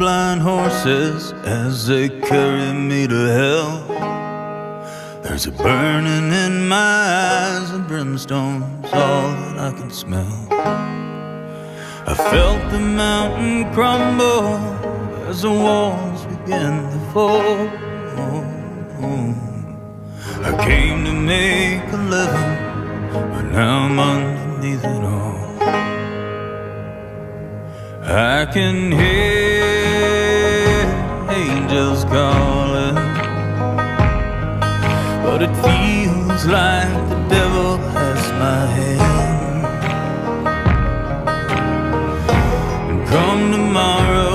blind horses as they carry me to hell. There's a burning in my eyes and brimstone's all that I can smell. I felt the mountain crumble as the walls began to fall. I came to make a living, but now I'm underneath it all. I can hear angels call.